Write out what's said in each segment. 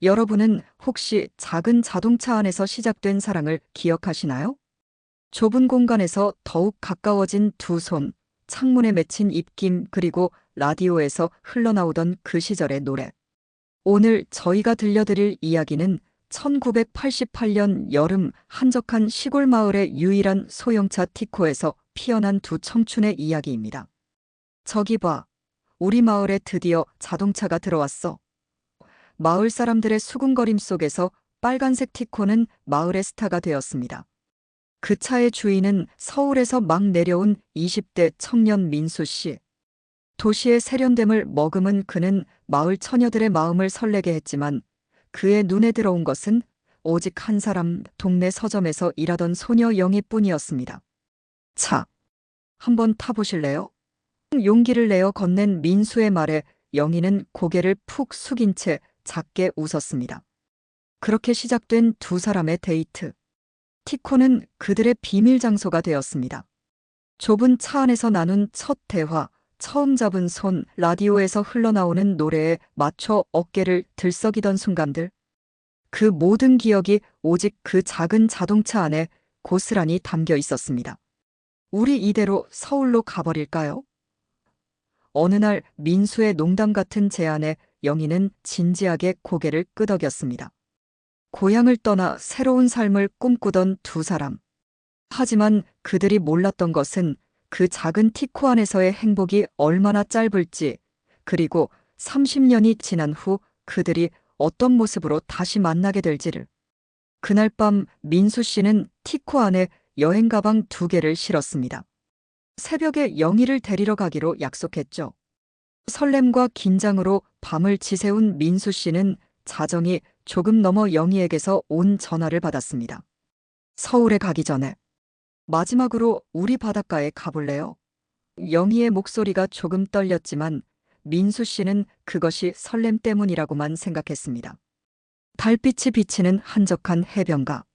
여러분은 혹시 작은 자동차 안에서 시작된 사랑을 기억하시나요? 좁은 공간에서 더욱 가까워진 두 손, 창문에 맺힌 입김, 그리고 라디오에서 흘러나오던 그 시절의 노래. 오늘 저희가 들려드릴 이야기는 1988년 여름 한적한 시골 마을의 유일한 소형차 티코에서 피어난 두 청춘의 이야기입니다. 저기 봐. 우리 마을에 드디어 자동차가 들어왔어. 마을 사람들의 수군거림 속에서 빨간색 티코는 마을의 스타가 되었습니다. 그 차의 주인은 서울에서 막 내려온 20대 청년 민수 씨. 도시의 세련됨을 머금은 그는 마을 처녀들의 마음을 설레게 했지만 그의 눈에 들어온 것은 오직 한 사람, 동네 서점에서 일하던 소녀 영희뿐이었습니다. 차, 한번 타보실래요? 용기를 내어 건넨 민수의 말에 영희는 고개를 푹 숙인 채 작게 웃었습니다. 그렇게 시작된 두 사람의 데이트. 티코는 그들의 비밀 장소가 되었습니다. 좁은 차 안에서 나눈 첫 대화, 처음 잡은 손, 라디오에서 흘러나오는 노래에 맞춰 어깨를 들썩이던 순간들. 그 모든 기억이 오직 그 작은 자동차 안에 고스란히 담겨 있었습니다. 우리 이대로 서울로 가버릴까요? 어느 날 민수의 농담 같은 제안에 영희는 진지하게 고개를 끄덕였습니다. 고향을 떠나 새로운 삶을 꿈꾸던 두 사람. 하지만 그들이 몰랐던 것은 그 작은 티코 안에서의 행복이 얼마나 짧을지, 그리고 30년이 지난 후 그들이 어떤 모습으로 다시 만나게 될지를. 그날 밤 민수 씨는 티코 안에 여행 가방 2개를 실었습니다. 새벽에 영희를 데리러 가기로 약속했죠. 설렘과 긴장으로 밤을 지새운 민수 씨는 자정이 조금 넘어 영희에게서 온 전화를 받았습니다. 서울에 가기 전에 마지막으로 우리 바닷가에 가볼래요? 영희의 목소리가 조금 떨렸지만 민수 씨는 그것이 설렘 때문이라고만 생각했습니다. 달빛이 비치는 한적한 해변가.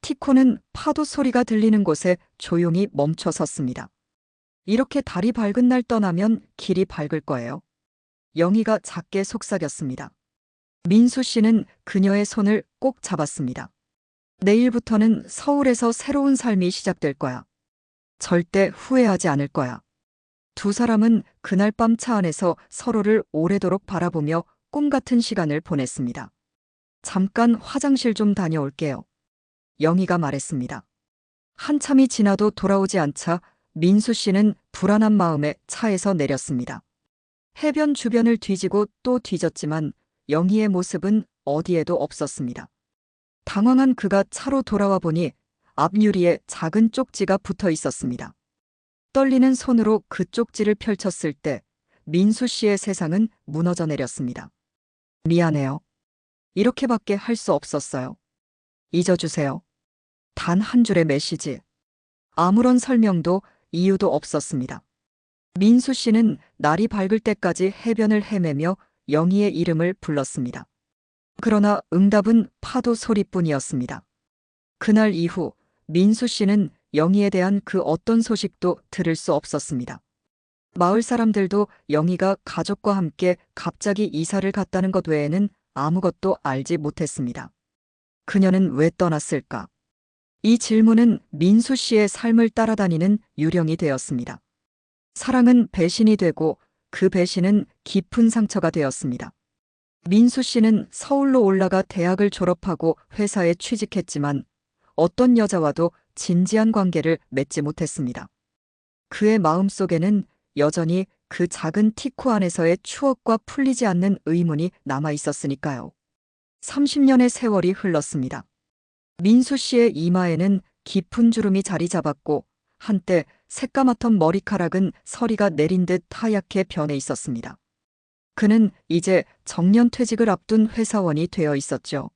티코는 파도 소리가 들리는 곳에 조용히 멈춰 섰습니다. 이렇게 달이 밝은 날 떠나면 길이 밝을 거예요. 영희가 작게 속삭였습니다. 민수 씨는 그녀의 손을 꼭 잡았습니다. 내일부터는 서울에서 새로운 삶이 시작될 거야. 절대 후회하지 않을 거야. 두 사람은 그날 밤 차 안에서 서로를 오래도록 바라보며 꿈 같은 시간을 보냈습니다. 잠깐 화장실 좀 다녀올게요. 영희가 말했습니다. 한참이 지나도 돌아오지 않자 민수 씨는 불안한 마음에 차에서 내렸습니다. 해변 주변을 뒤지고 또 뒤졌지만 영희의 모습은 어디에도 없었습니다. 당황한 그가 차로 돌아와 보니 앞유리에 작은 쪽지가 붙어 있었습니다. 떨리는 손으로 그 쪽지를 펼쳤을 때 민수 씨의 세상은 무너져 내렸습니다. 미안해요. 이렇게밖에 할 수 없었어요. 잊어주세요. 단 한 줄의 메시지. 아무런 설명도 이유도 없었습니다. 민수 씨는 날이 밝을 때까지 해변을 헤매며 영희의 이름을 불렀습니다. 그러나 응답은 파도 소리뿐이었습니다. 그날 이후 민수 씨는 영희에 대한 그 어떤 소식도 들을 수 없었습니다. 마을 사람들도 영희가 가족과 함께 갑자기 이사를 갔다는 것 외에는 아무것도 알지 못했습니다. 그녀는 왜 떠났을까? 이 질문은 민수 씨의 삶을 따라다니는 유령이 되었습니다. 사랑은 배신이 되고 그 배신은 깊은 상처가 되었습니다. 민수 씨는 서울로 올라가 대학을 졸업하고 회사에 취직했지만 어떤 여자와도 진지한 관계를 맺지 못했습니다. 그의 마음속에는 여전히 그 작은 티코 안에서의 추억과 풀리지 않는 의문이 남아 있었으니까요. 30년의 세월이 흘렀습니다. 민수 씨의 이마에는 깊은 주름이 자리 잡았고 한때 새까맣던 머리카락은 서리가 내린 듯 하얗게 변해 있었습니다. 그는 이제 정년퇴직을 앞둔 회사원이 되어 있었죠.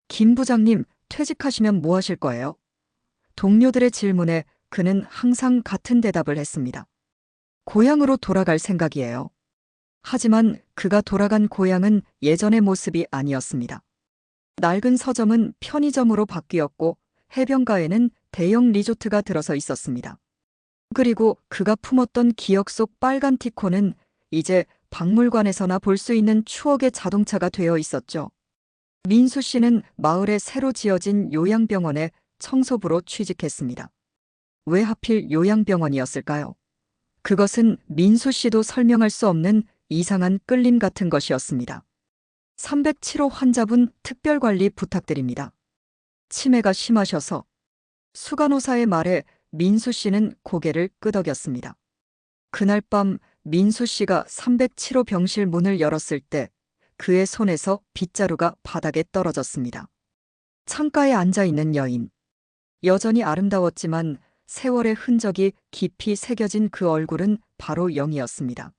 김 부장님, 퇴직하시면 뭐 하실 거예요? 동료들의 질문에 그는 항상 같은 대답을 했습니다. 고향으로 돌아갈 생각이에요. 하지만 그가 돌아간 고향은 예전의 모습이 아니었습니다. 낡은 서점은 편의점으로 바뀌었고 해변가에는 대형 리조트가 들어서 있었습니다. 그리고 그가 품었던 기억 속 빨간 티코는 이제 박물관에서나 볼 수 있는 추억의 자동차가 되어 있었죠. 민수 씨는 마을에 새로 지어진 요양병원에 청소부로 취직했습니다. 왜 하필 요양병원이었을까요? 그것은 민수 씨도 설명할 수 없는 이상한 끌림 같은 것이었습니다. 307호 환자분 특별관리 부탁드립니다. 치매가 심하셔서 수간호사의 말에 민수 씨는 고개를 끄덕였습니다. 그날 밤 민수 씨가 307호 병실 문을 열었을 때 그의 손에서 빗자루가 바닥에 떨어졌습니다. 창가에 앉아 있는 여인. 여전히 아름다웠지만 세월의 흔적이 깊이 새겨진 그 얼굴은 바로 영이었습니다.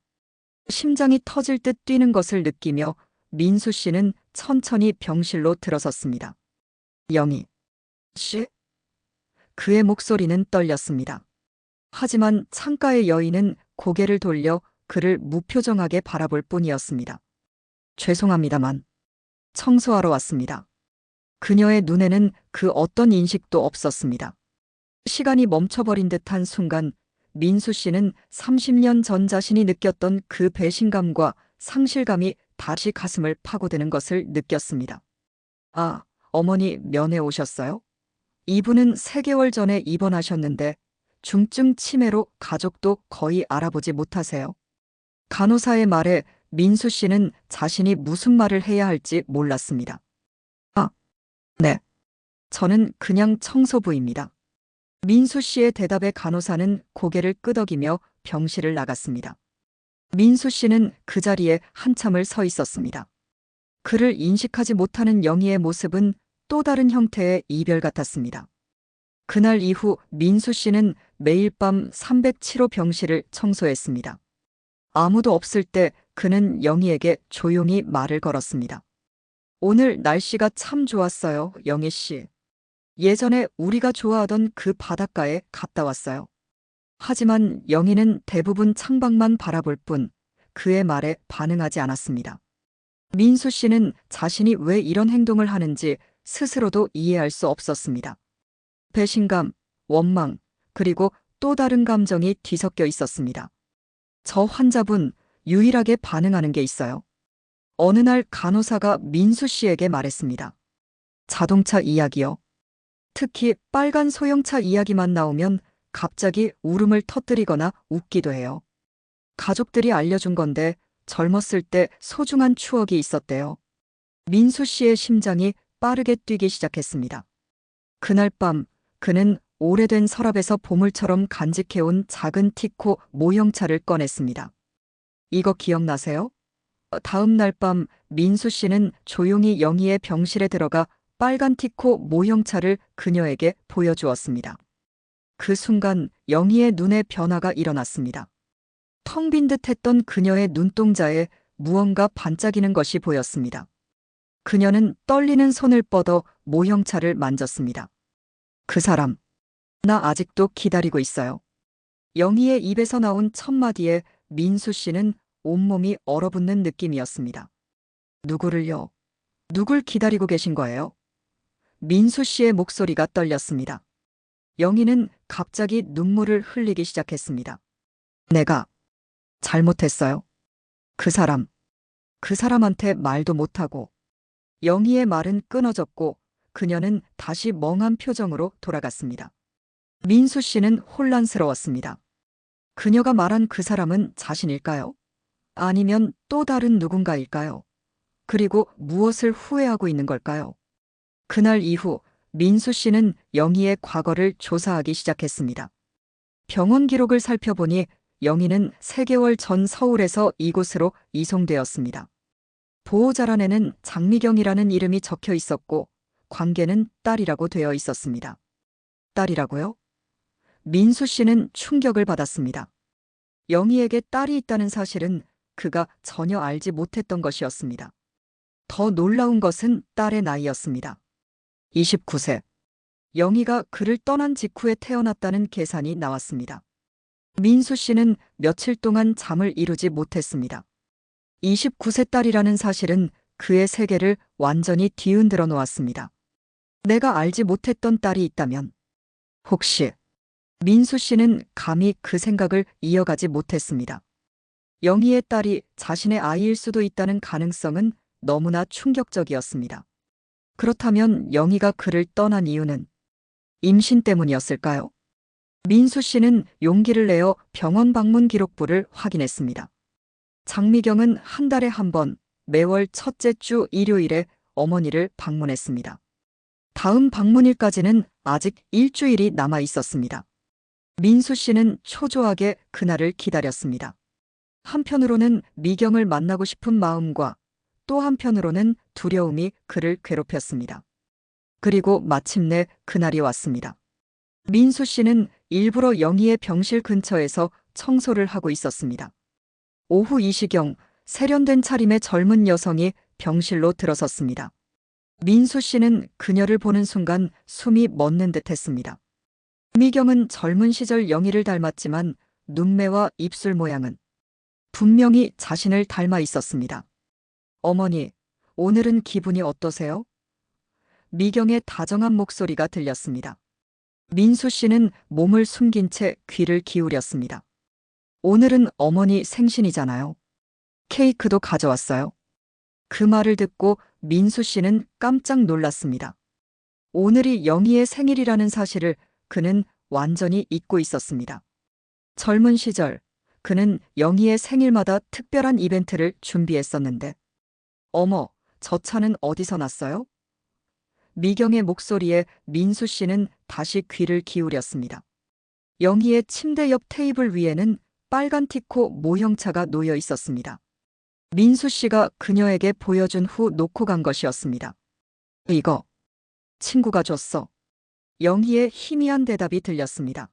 심장이 터질 듯 뛰는 것을 느끼며 민수 씨는 천천히 병실로 들어섰습니다. 영희 씨? 그의 목소리는 떨렸습니다. 하지만 창가의 여인은 고개를 돌려 그를 무표정하게 바라볼 뿐이었습니다. 죄송합니다만 청소하러 왔습니다. 그녀의 눈에는 그 어떤 인식도 없었습니다. 시간이 멈춰버린 듯한 순간 민수 씨는 30년 전 자신이 느꼈던 그 배신감과 상실감이 다시 가슴을 파고드는 것을 느꼈습니다. 아, 어머니 면회 오셨어요? 이분은 3개월 전에 입원하셨는데 중증 치매로 가족도 거의 알아보지 못하세요. 간호사의 말에 민수 씨는 자신이 무슨 말을 해야 할지 몰랐습니다. 아, 네. 저는 그냥 청소부입니다. 민수 씨의 대답에 간호사는 고개를 끄덕이며 병실을 나갔습니다. 민수 씨는 그 자리에 한참을 서 있었습니다. 그를 인식하지 못하는 영희의 모습은 또 다른 형태의 이별 같았습니다. 그날 이후 민수 씨는 매일 밤 307호 병실을 청소했습니다. 아무도 없을 때 그는 영희에게 조용히 말을 걸었습니다. 오늘 날씨가 참 좋았어요, 영희 씨. 예전에 우리가 좋아하던 그 바닷가에 갔다 왔어요. 하지만 영희는 대부분 창밖만 바라볼 뿐 그의 말에 반응하지 않았습니다. 민수 씨는 자신이 왜 이런 행동을 하는지 스스로도 이해할 수 없었습니다. 배신감, 원망, 그리고 또 다른 감정이 뒤섞여 있었습니다. 저 환자분 유일하게 반응하는 게 있어요. 어느 날 간호사가 민수 씨에게 말했습니다. 자동차 이야기요. 특히 빨간 소형차 이야기만 나오면 갑자기 울음을 터뜨리거나 웃기도 해요. 가족들이 알려준 건데 젊었을 때 소중한 추억이 있었대요. 민수 씨의 심장이 빠르게 뛰기 시작했습니다. 그날 밤 그는 오래된 서랍에서 보물처럼 간직해온 작은 티코 모형차를 꺼냈습니다. 이거 기억나세요? 다음 날 밤 민수 씨는 조용히 영희의 병실에 들어가 빨간 티코 모형차를 그녀에게 보여주었습니다. 그 순간 영희의 눈에 변화가 일어났습니다. 텅 빈 듯했던 그녀의 눈동자에 무언가 반짝이는 것이 보였습니다. 그녀는 떨리는 손을 뻗어 모형차를 만졌습니다. 그 사람, 나 아직도 기다리고 있어요. 영희의 입에서 나온 첫 마디에 민수 씨는 온몸이 얼어붙는 느낌이었습니다. 누구를요? 누굴 기다리고 계신 거예요? 민수 씨의 목소리가 떨렸습니다. 영희는 갑자기 눈물을 흘리기 시작했습니다. 내가 잘못했어요. 그 사람한테 말도 못하고. 영희의 말은 끊어졌고 그녀는 다시 멍한 표정으로 돌아갔습니다. 민수 씨는 혼란스러웠습니다. 그녀가 말한 그 사람은 자신일까요? 아니면 또 다른 누군가일까요? 그리고 무엇을 후회하고 있는 걸까요? 그날 이후 민수 씨는 영희의 과거를 조사하기 시작했습니다. 병원 기록을 살펴보니 영희는 3개월 전 서울에서 이곳으로 이송되었습니다. 보호자란에는 장미경이라는 이름이 적혀 있었고 관계는 딸이라고 되어 있었습니다. 딸이라고요? 민수 씨는 충격을 받았습니다. 영희에게 딸이 있다는 사실은 그가 전혀 알지 못했던 것이었습니다. 더 놀라운 것은 딸의 나이였습니다. 29세. 영희가 그를 떠난 직후에 태어났다는 계산이 나왔습니다. 민수 씨는 며칠 동안 잠을 이루지 못했습니다. 29세 딸이라는 사실은 그의 세계를 완전히 뒤흔들어 놓았습니다. 내가 알지 못했던 딸이 있다면 혹시 민수 씨는 감히 그 생각을 이어가지 못했습니다. 영희의 딸이 자신의 아이일 수도 있다는 가능성은 너무나 충격적이었습니다. 그렇다면 영희가 그를 떠난 이유는 임신 때문이었을까요? 민수 씨는 용기를 내어 병원 방문 기록부를 확인했습니다. 장미경은 한 달에 한 번, 매월 첫째 주 일요일에 어머니를 방문했습니다. 다음 방문일까지는 아직 일주일이 남아 있었습니다. 민수 씨는 초조하게 그날을 기다렸습니다. 한편으로는 미경을 만나고 싶은 마음과 또 한편으로는 두려움이 그를 괴롭혔습니다. 그리고 마침내 그날이 왔습니다. 민수 씨는 일부러 영희의 병실 근처에서 청소를 하고 있었습니다. 오후 2시경 세련된 차림의 젊은 여성이 병실로 들어섰습니다. 민수 씨는 그녀를 보는 순간 숨이 멎는 듯 했습니다. 미경은 젊은 시절 영희를 닮았지만 눈매와 입술 모양은 분명히 자신을 닮아 있었습니다. 어머니, 오늘은 기분이 어떠세요? 미경의 다정한 목소리가 들렸습니다. 민수 씨는 몸을 숨긴 채 귀를 기울였습니다. 오늘은 어머니 생신이잖아요. 케이크도 가져왔어요. 그 말을 듣고 민수 씨는 깜짝 놀랐습니다. 오늘이 영희의 생일이라는 사실을 그는 완전히 잊고 있었습니다. 젊은 시절, 그는 영희의 생일마다 특별한 이벤트를 준비했었는데, 어머, 저 차는 어디서 났어요? 미경의 목소리에 민수 씨는 다시 귀를 기울였습니다. 영희의 침대 옆 테이블 위에는 빨간 티코 모형차가 놓여 있었습니다. 민수 씨가 그녀에게 보여준 후 놓고 간 것이었습니다. 이거, 친구가 줬어. 영희의 희미한 대답이 들렸습니다.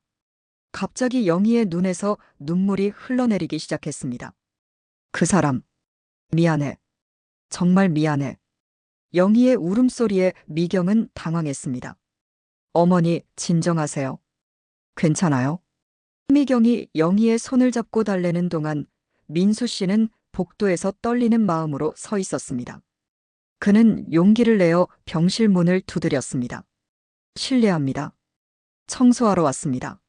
갑자기 영희의 눈에서 눈물이 흘러내리기 시작했습니다. 그 사람, 미안해. 정말 미안해. 영희의 울음소리에 미경은 당황했습니다. 어머니, 진정하세요. 괜찮아요? 미경이 영희의 손을 잡고 달래는 동안 민수 씨는 복도에서 떨리는 마음으로 서 있었습니다. 그는 용기를 내어 병실 문을 두드렸습니다. 실례합니다. 청소하러 왔습니다.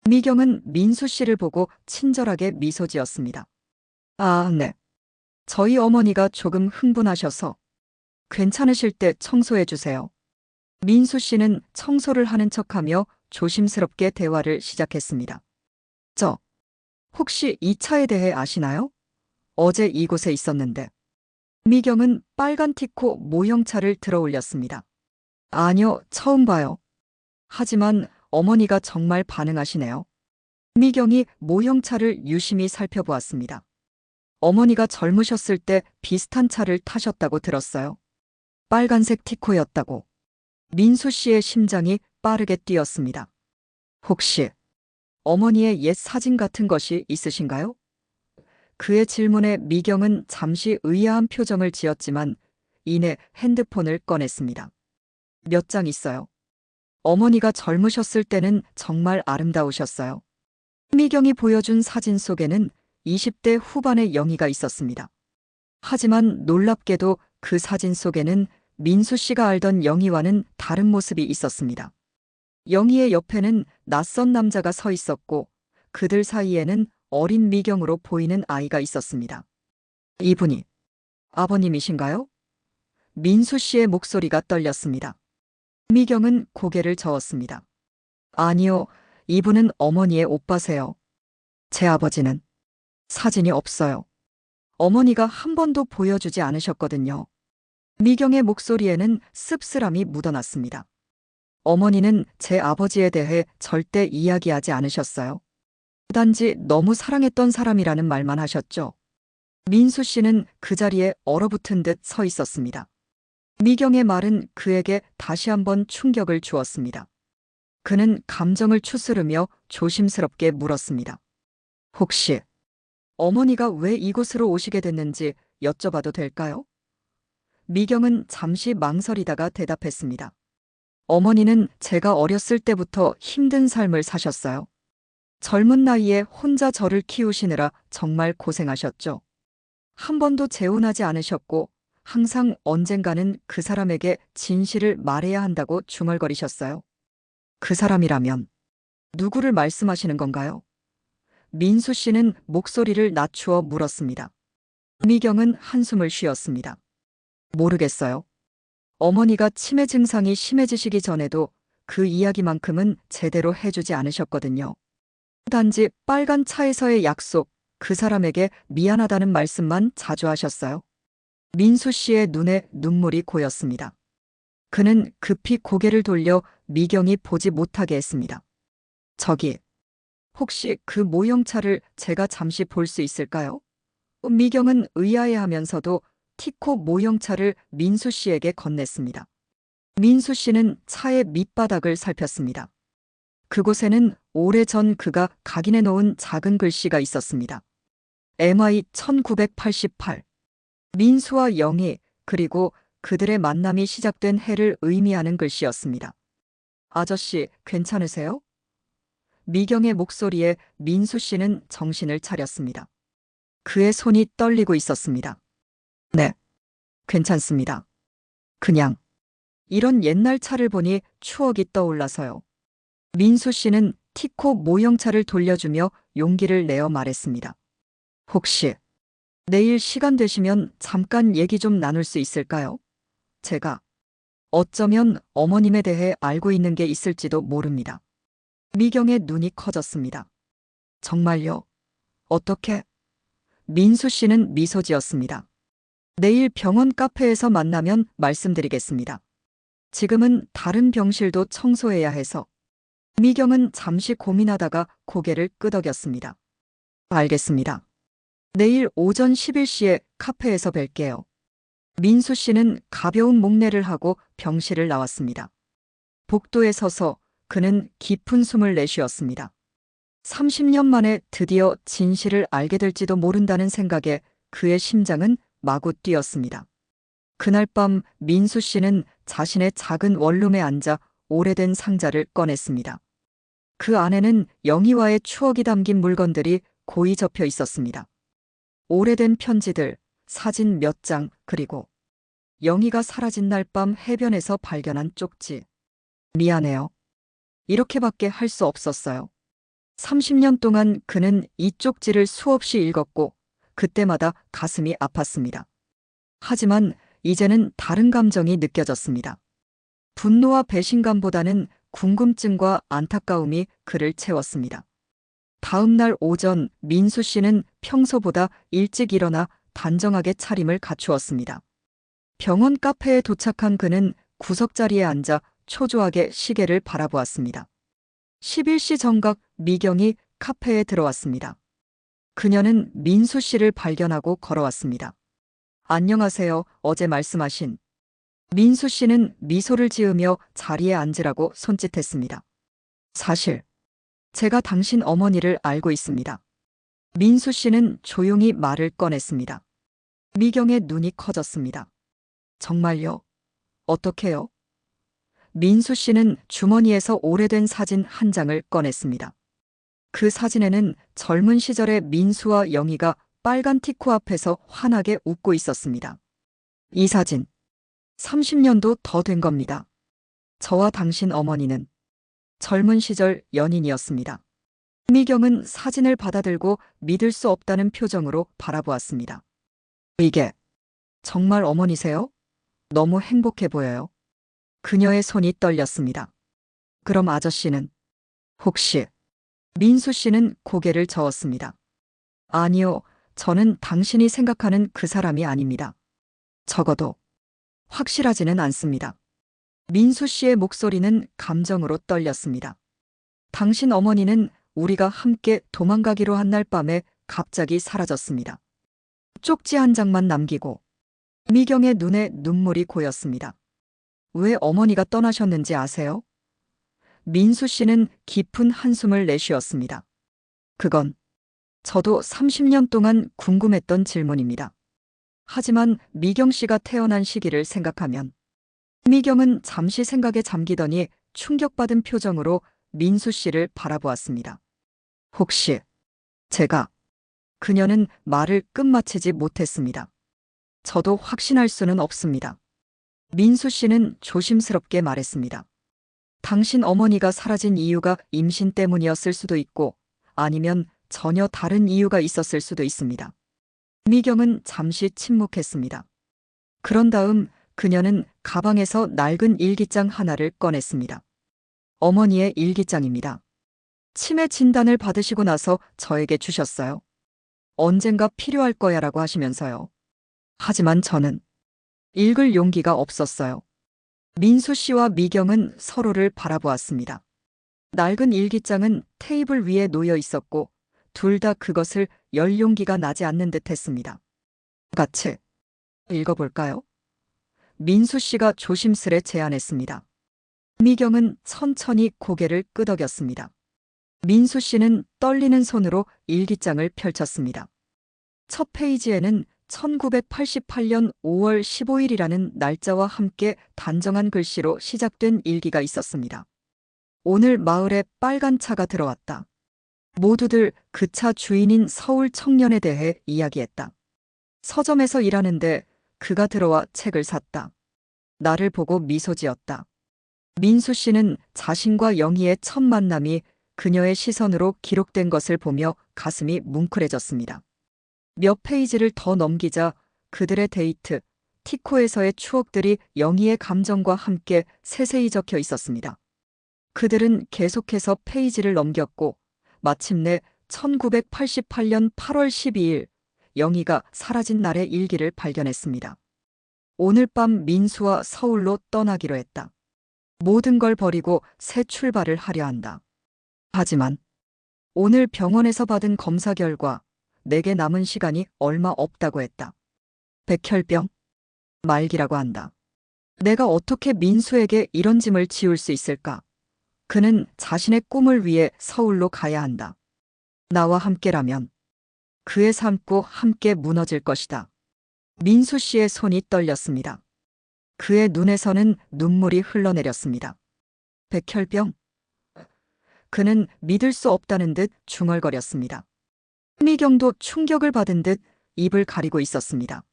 미경은 민수 씨를 보고 친절하게 미소 지었습니다. 아, 네. 저희 어머니가 조금 흥분하셔서 괜찮으실 때 청소해 주세요. 민수 씨는 청소를 하는 척하며 조심스럽게 대화를 시작했습니다. 혹시 이 차에 대해 아시나요? 어제 이곳에 있었는데. 미경은 빨간 티코 모형차를 들어 올렸습니다. 아니요, 처음 봐요. 하지만 어머니가 정말 반응하시네요. 미경이 모형차를 유심히 살펴보았습니다. 어머니가 젊으셨을 때 비슷한 차를 타셨다고 들었어요. 빨간색 티코였다고. 민수 씨의 심장이 빠르게 뛰었습니다. 혹시 어머니의 옛 사진 같은 것이 있으신가요? 그의 질문에 미경은 잠시 의아한 표정을 지었지만 이내 핸드폰을 꺼냈습니다. 몇 장 있어요. 어머니가 젊으셨을 때는 정말 아름다우셨어요. 미경이 보여준 사진 속에는 20대 후반의 영희가 있었습니다. 하지만 놀랍게도 그 사진 속에는 민수 씨가 알던 영희와는 다른 모습이 있었습니다. 영희의 옆에는 낯선 남자가 서 있었고 그들 사이에는 어린 미경으로 보이는 아이가 있었습니다. 이분이 아버님이신가요? 민수 씨의 목소리가 떨렸습니다. 미경은 고개를 저었습니다. 아니요, 이분은 어머니의 오빠세요. 제 아버지는 사진이 없어요. 어머니가 한 번도 보여주지 않으셨거든요. 미경의 목소리에는 씁쓸함이 묻어났습니다. 어머니는 제 아버지에 대해 절대 이야기하지 않으셨어요. 단지 너무 사랑했던 사람이라는 말만 하셨죠. 민수 씨는 그 자리에 얼어붙은 듯 서 있었습니다. 미경의 말은 그에게 다시 한번 충격을 주었습니다. 그는 감정을 추스르며 조심스럽게 물었습니다. 혹시 어머니가 왜 이곳으로 오시게 됐는지 여쭤봐도 될까요? 미경은 잠시 망설이다가 대답했습니다. 어머니는 제가 어렸을 때부터 힘든 삶을 사셨어요. 젊은 나이에 혼자 저를 키우시느라 정말 고생하셨죠. 한 번도 재혼하지 않으셨고 항상 언젠가는 그 사람에게 진실을 말해야 한다고 중얼거리셨어요. 그 사람이라면 누구를 말씀하시는 건가요? 민수 씨는 목소리를 낮추어 물었습니다. 미경은 한숨을 쉬었습니다. 모르겠어요. 어머니가 치매 증상이 심해지시기 전에도 그 이야기만큼은 제대로 해주지 않으셨거든요. 단지 빨간 차에서의 약속, 그 사람에게 미안하다는 말씀만 자주 하셨어요. 민수 씨의 눈에 눈물이 고였습니다. 그는 급히 고개를 돌려 미경이 보지 못하게 했습니다. 저기, 혹시 그 모형차를 제가 잠시 볼 수 있을까요? 미경은 의아해하면서도 티코 모형차를 민수 씨에게 건넸습니다. 민수 씨는 차의 밑바닥을 살폈습니다. 그곳에는 오래전 그가 각인해 놓은 작은 글씨가 있었습니다. MI 1988. 민수와 영희, 그리고 그들의 만남이 시작된 해를 의미하는 글씨였습니다. 아저씨, 괜찮으세요? 미경의 목소리에 민수 씨는 정신을 차렸습니다. 그의 손이 떨리고 있었습니다. 네, 괜찮습니다. 그냥 이런 옛날 차를 보니 추억이 떠올라서요. 민수 씨는 티코 모형차를 돌려주며 용기를 내어 말했습니다. 혹시 내일 시간 되시면 잠깐 얘기 좀 나눌 수 있을까요? 제가 어쩌면 어머님에 대해 알고 있는 게 있을지도 모릅니다. 미경의 눈이 커졌습니다. 정말요? 어떻게? 민수 씨는 미소 지었습니다. 내일 병원 카페에서 만나면 말씀드리겠습니다. 지금은 다른 병실도 청소해야 해서. 미경은 잠시 고민하다가 고개를 끄덕였습니다. 알겠습니다. 내일 오전 11시에 카페에서 뵐게요. 민수 씨는 가벼운 목례를 하고 병실을 나왔습니다. 복도에 서서 그는 깊은 숨을 내쉬었습니다. 30년 만에 드디어 진실을 알게 될지도 모른다는 생각에 그의 심장은 마구 뛰었습니다. 그날 밤 민수 씨는 자신의 작은 원룸에 앉아 오래된 상자를 꺼냈습니다. 그 안에는 영희와의 추억이 담긴 물건들이 고이 접혀 있었습니다. 오래된 편지들, 사진 몇 장, 그리고 영희가 사라진 날 밤 해변에서 발견한 쪽지. 미안해요. 이렇게밖에 할 수 없었어요. 30년 동안 그는 이 쪽지를 수없이 읽었고 그때마다 가슴이 아팠습니다. 하지만 이제는 다른 감정이 느껴졌습니다. 분노와 배신감보다는 궁금증과 안타까움이 그를 채웠습니다. 다음 날 오전 민수 씨는 평소보다 일찍 일어나 단정하게 차림을 갖추었습니다. 병원 카페에 도착한 그는 구석자리에 앉아 초조하게 시계를 바라보았습니다. 11시 정각 미경이 카페에 들어왔습니다. 그녀는 민수 씨를 발견하고 걸어왔습니다. 안녕하세요, 어제 말씀하신. 민수 씨는 미소를 지으며 자리에 앉으라고 손짓했습니다. 사실 제가 당신 어머니를 알고 있습니다. 민수 씨는 조용히 말을 꺼냈습니다. 미경의 눈이 커졌습니다. 정말요? 어떻게요? 민수 씨는 주머니에서 오래된 사진 한 장을 꺼냈습니다. 그 사진에는 젊은 시절의 민수와 영희가 빨간 티코 앞에서 환하게 웃고 있었습니다. 이 사진, 30년도 더 된 겁니다. 저와 당신 어머니는 젊은 시절 연인이었습니다. 미경은 사진을 받아들고 믿을 수 없다는 표정으로 바라보았습니다. 이게 정말 어머니세요? 너무 행복해 보여요. 그녀의 손이 떨렸습니다. 그럼 아저씨는? 혹시? 민수 씨는 고개를 저었습니다. 아니요, 저는 당신이 생각하는 그 사람이 아닙니다. 적어도 확실하지는 않습니다. 민수 씨의 목소리는 감정으로 떨렸습니다. 당신 어머니는 우리가 함께 도망가기로 한 날 밤에 갑자기 사라졌습니다. 쪽지 한 장만 남기고. 미경의 눈에 눈물이 고였습니다. 왜 어머니가 떠나셨는지 아세요? 민수 씨는 깊은 한숨을 내쉬었습니다. 그건 저도 30년 동안 궁금했던 질문입니다. 하지만 미경 씨가 태어난 시기를 생각하면 미경은 잠시 생각에 잠기더니 충격받은 표정으로 민수 씨를 바라보았습니다. 혹시 제가 그녀는 말을 끝마치지 못했습니다. 저도 확신할 수는 없습니다. 민수 씨는 조심스럽게 말했습니다. 당신 어머니가 사라진 이유가 임신 때문이었을 수도 있고 아니면 전혀 다른 이유가 있었을 수도 있습니다. 미경은 잠시 침묵했습니다. 그런 다음 그녀는 가방에서 낡은 일기장 하나를 꺼냈습니다. 어머니의 일기장입니다. 치매 진단을 받으시고 나서 저에게 주셨어요. 언젠가 필요할 거야라고 하시면서요. 하지만 저는 읽을 용기가 없었어요. 민수 씨와 미경은 서로를 바라보았습니다. 낡은 일기장은 테이블 위에 놓여 있었고 둘 다 그것을 열 용기가 나지 않는 듯 했습니다. 같이 읽어볼까요? 민수 씨가 조심스레 제안했습니다. 미경은 천천히 고개를 끄덕였습니다. 민수 씨는 떨리는 손으로 일기장을 펼쳤습니다. 첫 페이지에는 1988년 5월 15일이라는 날짜와 함께 단정한 글씨로 시작된 일기가 있었습니다. 오늘 마을에 빨간 차가 들어왔다. 모두들 그 차 주인인 서울 청년에 대해 이야기했다. 서점에서 일하는데 그가 들어와 책을 샀다. 나를 보고 미소 지었다. 민수 씨는 자신과 영희의 첫 만남이 그녀의 시선으로 기록된 것을 보며 가슴이 뭉클해졌습니다. 몇 페이지를 더 넘기자 그들의 데이트, 티코에서의 추억들이 영희의 감정과 함께 세세히 적혀 있었습니다. 그들은 계속해서 페이지를 넘겼고 마침내 1988년 8월 12일 영희가 사라진 날의 일기를 발견했습니다. 오늘 밤 민수와 서울로 떠나기로 했다. 모든 걸 버리고 새 출발을 하려 한다. 하지만 오늘 병원에서 받은 검사 결과 내게 남은 시간이 얼마 없다고 했다. 백혈병? 말기라고 한다. 내가 어떻게 민수에게 이런 짐을 지울 수 있을까? 그는 자신의 꿈을 위해 서울로 가야 한다. 나와 함께라면 그의 삶도 함께 무너질 것이다. 민수 씨의 손이 떨렸습니다. 그의 눈에서는 눈물이 흘러내렸습니다. 백혈병? 그는 믿을 수 없다는 듯 중얼거렸습니다. 미경도 충격을 받은 듯 입을 가리고 있었습니다.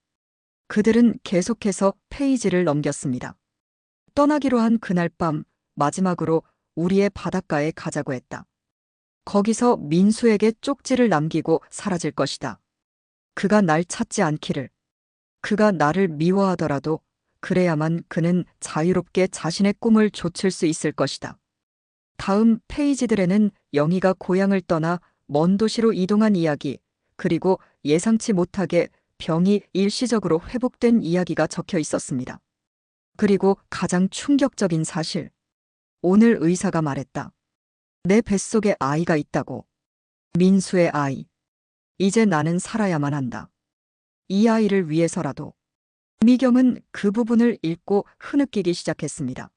그들은 계속해서 페이지를 넘겼습니다. 떠나기로 한 그날 밤 마지막으로 우리의 바닷가에 가자고 했다. 거기서 민수에게 쪽지를 남기고 사라질 것이다. 그가 날 찾지 않기를. 그가 나를 미워하더라도 그래야만 그는 자유롭게 자신의 꿈을 좇을 수 있을 것이다. 다음 페이지들에는 영희가 고향을 떠나 먼 도시로 이동한 이야기, 그리고 예상치 못하게 병이 일시적으로 회복된 이야기가 적혀 있었습니다. 그리고 가장 충격적인 사실. 오늘 의사가 말했다. 내 뱃속에 아이가 있다고. 민수의 아이. 이제 나는 살아야만 한다. 이 아이를 위해서라도. 미경은 그 부분을 읽고 흐느끼기 시작했습니다.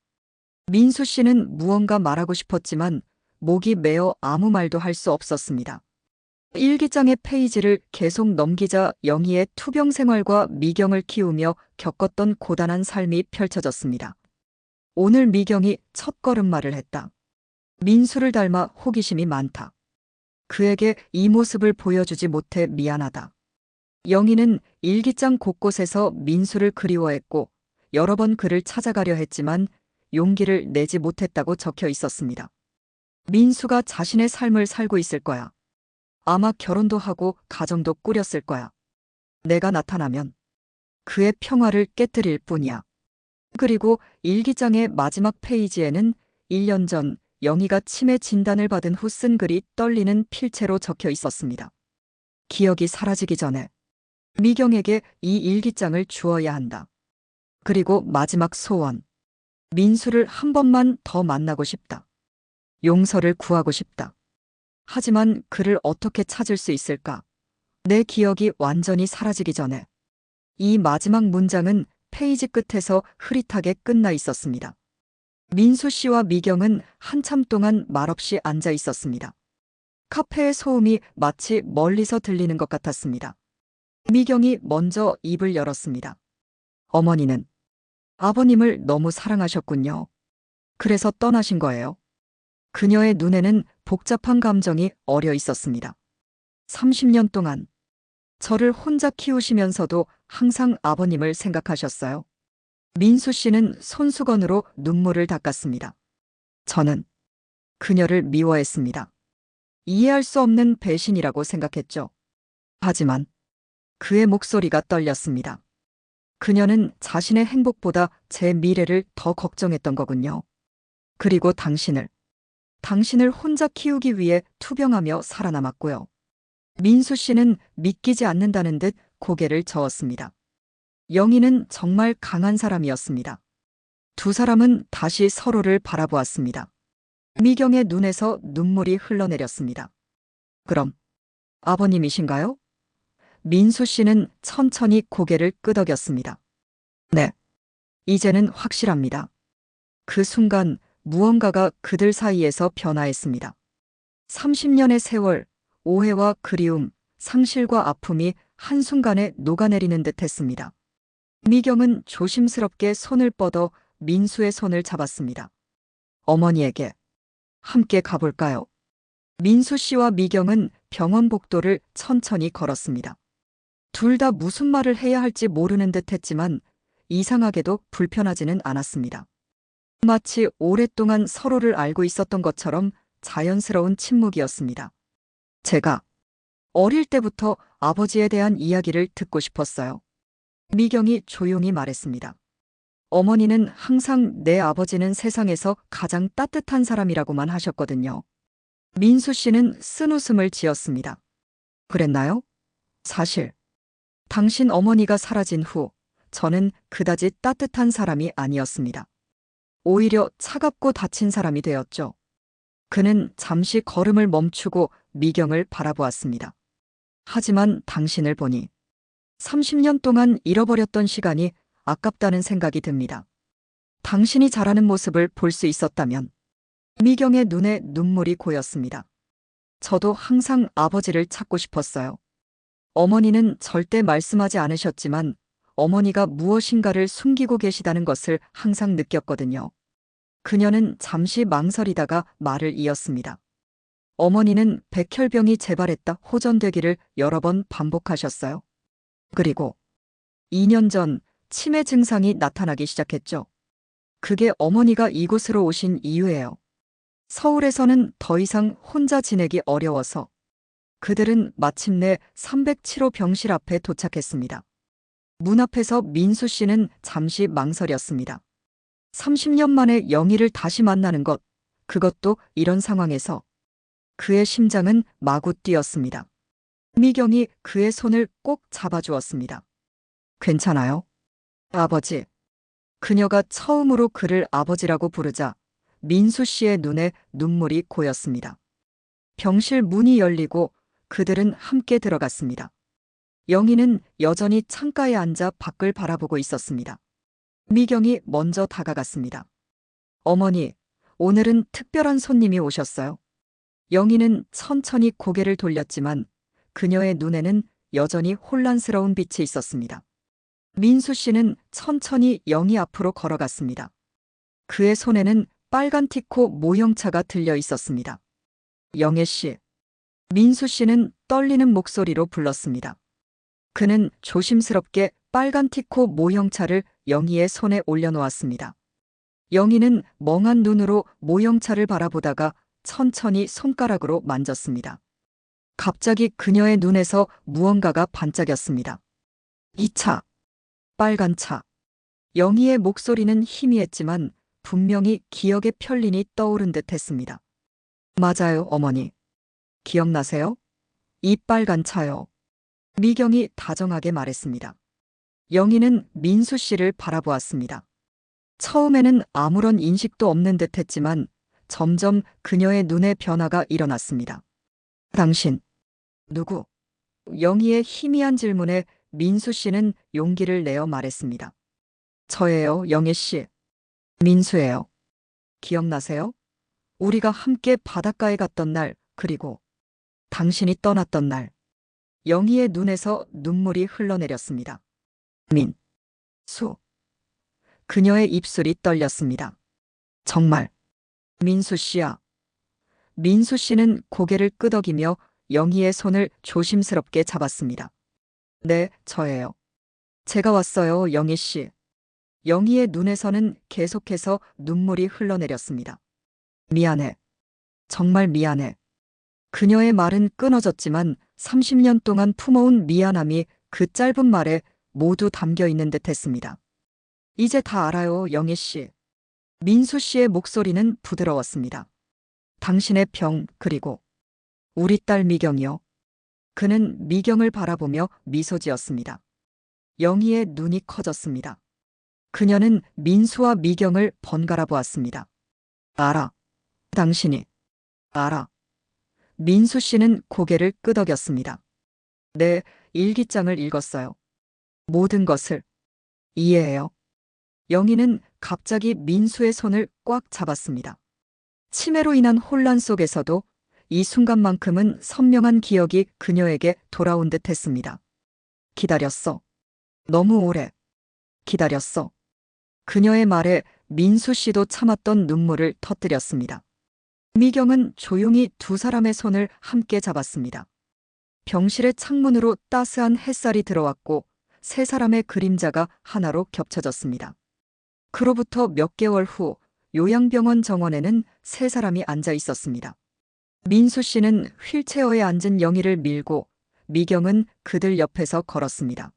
민수 씨는 무언가 말하고 싶었지만 목이 메어 아무 말도 할 수 없었습니다. 일기장의 페이지를 계속 넘기자 영희의 투병 생활과 미경을 키우며 겪었던 고단한 삶이 펼쳐졌습니다. 오늘 미경이 첫 걸음마를 했다. 민수를 닮아 호기심이 많다. 그에게 이 모습을 보여주지 못해 미안하다. 영희는 일기장 곳곳에서 민수를 그리워했고 여러 번 그를 찾아가려 했지만 용기를 내지 못했다고 적혀 있었습니다. 민수가 자신의 삶을 살고 있을 거야. 아마 결혼도 하고 가정도 꾸렸을 거야. 내가 나타나면 그의 평화를 깨뜨릴 뿐이야. 그리고 일기장의 마지막 페이지에는 1년 전 영희가 치매 진단을 받은 후 쓴 글이 떨리는 필체로 적혀 있었습니다. 기억이 사라지기 전에 미경에게 이 일기장을 주어야 한다. 그리고 마지막 소원. 민수를 한 번만 더 만나고 싶다. 용서를 구하고 싶다. 하지만 그를 어떻게 찾을 수 있을까? 내 기억이 완전히 사라지기 전에. 이 마지막 문장은 페이지 끝에서 흐릿하게 끝나 있었습니다. 민수 씨와 미경은 한참 동안 말없이 앉아 있었습니다. 카페의 소음이 마치 멀리서 들리는 것 같았습니다. 미경이 먼저 입을 열었습니다. 어머니는 아버님을 너무 사랑하셨군요. 그래서 떠나신 거예요. 그녀의 눈에는 복잡한 감정이 어려 있었습니다. 30년 동안 저를 혼자 키우시면서도 항상 아버님을 생각하셨어요. 민수 씨는 손수건으로 눈물을 닦았습니다. 저는 그녀를 미워했습니다. 이해할 수 없는 배신이라고 생각했죠. 하지만 그의 목소리가 떨렸습니다. 그녀는 자신의 행복보다 제 미래를 더 걱정했던 거군요. 그리고 당신을 혼자 키우기 위해 투병하며 살아남았고요. 민수 씨는 믿기지 않는다는 듯 고개를 저었습니다. 영희는 정말 강한 사람이었습니다. 두 사람은 다시 서로를 바라보았습니다. 미경의 눈에서 눈물이 흘러내렸습니다. 그럼 아버님이신가요? 민수 씨는 천천히 고개를 끄덕였습니다. 네, 이제는 확실합니다. 그 순간 무언가가 그들 사이에서 변화했습니다. 30년의 세월, 오해와 그리움, 상실과 아픔이 한순간에 녹아내리는 듯 했습니다. 미경은 조심스럽게 손을 뻗어 민수의 손을 잡았습니다. 어머니에게 함께 가볼까요? 민수 씨와 미경은 병원 복도를 천천히 걸었습니다. 둘 다 무슨 말을 해야 할지 모르는 듯 했지만 이상하게도 불편하지는 않았습니다. 마치 오랫동안 서로를 알고 있었던 것처럼 자연스러운 침묵이었습니다. 제가 어릴 때부터 아버지에 대한 이야기를 듣고 싶었어요. 미경이 조용히 말했습니다. 어머니는 항상 내 아버지는 세상에서 가장 따뜻한 사람이라고만 하셨거든요. 민수 씨는 쓴웃음을 지었습니다. 그랬나요? 사실 당신 어머니가 사라진 후 저는 그다지 따뜻한 사람이 아니었습니다. 오히려 차갑고 다친 사람이 되었죠. 그는 잠시 걸음을 멈추고 미경을 바라보았습니다. 하지만 당신을 보니 30년 동안 잃어버렸던 시간이 아깝다는 생각이 듭니다. 당신이 자라는 모습을 볼 수 있었다면. 미경의 눈에 눈물이 고였습니다. 저도 항상 아버지를 찾고 싶었어요. 어머니는 절대 말씀하지 않으셨지만 어머니가 무엇인가를 숨기고 계시다는 것을 항상 느꼈거든요. 그녀는 잠시 망설이다가 말을 이었습니다. 어머니는 백혈병이 재발했다 호전되기를 여러 번 반복하셨어요. 그리고 2년 전 치매 증상이 나타나기 시작했죠. 그게 어머니가 이곳으로 오신 이유예요. 서울에서는 더 이상 혼자 지내기 어려워서 그들은 마침내 307호 병실 앞에 도착했습니다. 문 앞에서 민수 씨는 잠시 망설였습니다. 30년 만에 영희를 다시 만나는 것, 그것도 이런 상황에서 그의 심장은 마구 뛰었습니다. 미경이 그의 손을 꼭 잡아주었습니다. 괜찮아요? 아버지. 그녀가 처음으로 그를 아버지라고 부르자 민수 씨의 눈에 눈물이 고였습니다. 병실 문이 열리고 그들은 함께 들어갔습니다. 영희는 여전히 창가에 앉아 밖을 바라보고 있었습니다. 미경이 먼저 다가갔습니다. 어머니, 오늘은 특별한 손님이 오셨어요. 영희는 천천히 고개를 돌렸지만 그녀의 눈에는 여전히 혼란스러운 빛이 있었습니다. 민수 씨는 천천히 영희 앞으로 걸어갔습니다. 그의 손에는 빨간 티코 모형차가 들려 있었습니다. 영애 씨. 민수 씨는 떨리는 목소리로 불렀습니다. 그는 조심스럽게 빨간 티코 모형차를 영희의 손에 올려놓았습니다. 영희는 멍한 눈으로 모형차를 바라보다가 천천히 손가락으로 만졌습니다. 갑자기 그녀의 눈에서 무언가가 반짝였습니다. 이 차. 빨간 차. 영희의 목소리는 희미했지만 분명히 기억의 편린이 떠오른 듯 했습니다. 맞아요, 어머니. 기억나세요? 이 빨간 차요. 미경이 다정하게 말했습니다. 영희는 민수 씨를 바라보았습니다. 처음에는 아무런 인식도 없는 듯 했지만 점점 그녀의 눈에 변화가 일어났습니다. 당신, 누구? 영희의 희미한 질문에 민수 씨는 용기를 내어 말했습니다. 저예요, 영애 씨. 민수예요. 기억나세요? 우리가 함께 바닷가에 갔던 날, 그리고 당신이 떠났던 날. 영희의 눈에서 눈물이 흘러내렸습니다. 민수. 그녀의 입술이 떨렸습니다. 정말. 민수 씨야. 민수 씨는 고개를 끄덕이며 영희의 손을 조심스럽게 잡았습니다. 네, 저예요. 제가 왔어요, 영희 씨. 영희의 눈에서는 계속해서 눈물이 흘러내렸습니다. 미안해. 정말 미안해. 그녀의 말은 끊어졌지만 30년 동안 품어온 미안함이 그 짧은 말에 모두 담겨 있는 듯 했습니다. 이제 다 알아요, 영희 씨. 민수 씨의 목소리는 부드러웠습니다. 당신의 병, 그리고 우리 딸 미경이요. 그는 미경을 바라보며 미소 지었습니다. 영희의 눈이 커졌습니다. 그녀는 민수와 미경을 번갈아 보았습니다. 알아. 당신이. 알아. 민수 씨는 고개를 끄덕였습니다. 네, 일기장을 읽었어요. 모든 것을 이해해요. 영희는 갑자기 민수의 손을 꽉 잡았습니다. 치매로 인한 혼란 속에서도 이 순간만큼은 선명한 기억이 그녀에게 돌아온 듯 했습니다. 기다렸어. 너무 오래. 기다렸어. 그녀의 말에 민수 씨도 참았던 눈물을 터뜨렸습니다. 미경은 조용히 두 사람의 손을 함께 잡았습니다. 병실의 창문으로 따스한 햇살이 들어왔고 세 사람의 그림자가 하나로 겹쳐졌습니다. 그로부터 몇 개월 후 요양병원 정원에는 세 사람이 앉아 있었습니다. 민수 씨는 휠체어에 앉은 영희를 밀고 미경은 그들 옆에서 걸었습니다.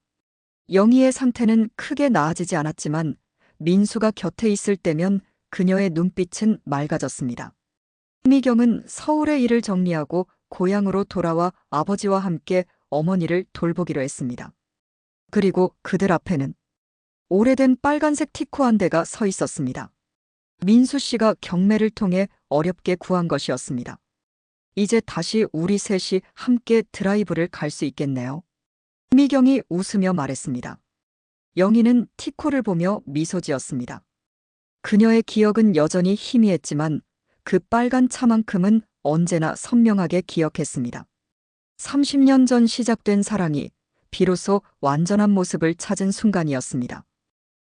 영희의 상태는 크게 나아지지 않았지만 민수가 곁에 있을 때면 그녀의 눈빛은 맑아졌습니다. 미경은 서울의 일을 정리하고 고향으로 돌아와 아버지와 함께 어머니를 돌보기로 했습니다. 그리고 그들 앞에는 오래된 빨간색 티코 한 대가 서 있었습니다. 민수 씨가 경매를 통해 어렵게 구한 것이었습니다. 이제 다시 우리 셋이 함께 드라이브를 갈 수 있겠네요. 미경이 웃으며 말했습니다. 영희는 티코를 보며 미소 지었습니다. 그녀의 기억은 여전히 희미했지만 그 빨간 차만큼은 언제나 선명하게 기억했습니다. 30년 전 시작된 사랑이 비로소 완전한 모습을 찾은 순간이었습니다.